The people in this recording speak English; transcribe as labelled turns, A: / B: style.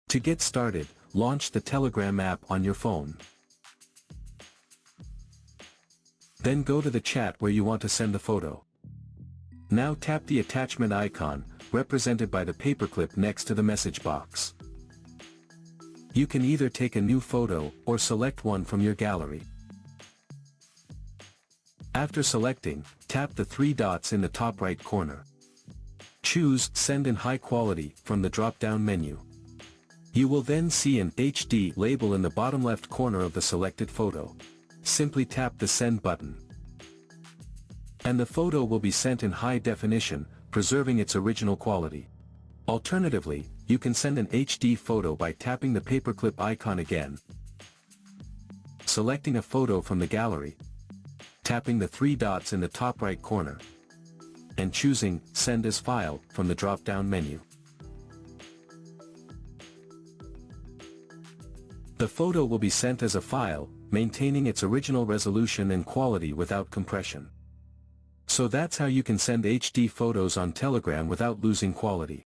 A: To get started, launch the Telegram app on your phone. Then go to the chat where you want to send the photo. Now tap the attachment icon, represented by the paperclip next to the message box. You can either take a new photo or select one from your gallery. After selecting, tap the three dots in the top right corner. Choose Send in High Quality from the drop-down menu. You will then see an HD label in the bottom left corner of the selected photo. Simply tap the Send button. And the photo will be sent in high definition, preserving its original quality. Alternatively, you can send an HD photo by tapping the paperclip icon again, selecting a photo from the gallery, tapping the three dots in the top right corner, and choosing Send as File from the drop-down menu. The photo will be sent as a file, maintaining its original resolution and quality without compression. So that's how you can send HD photos on Telegram without losing quality.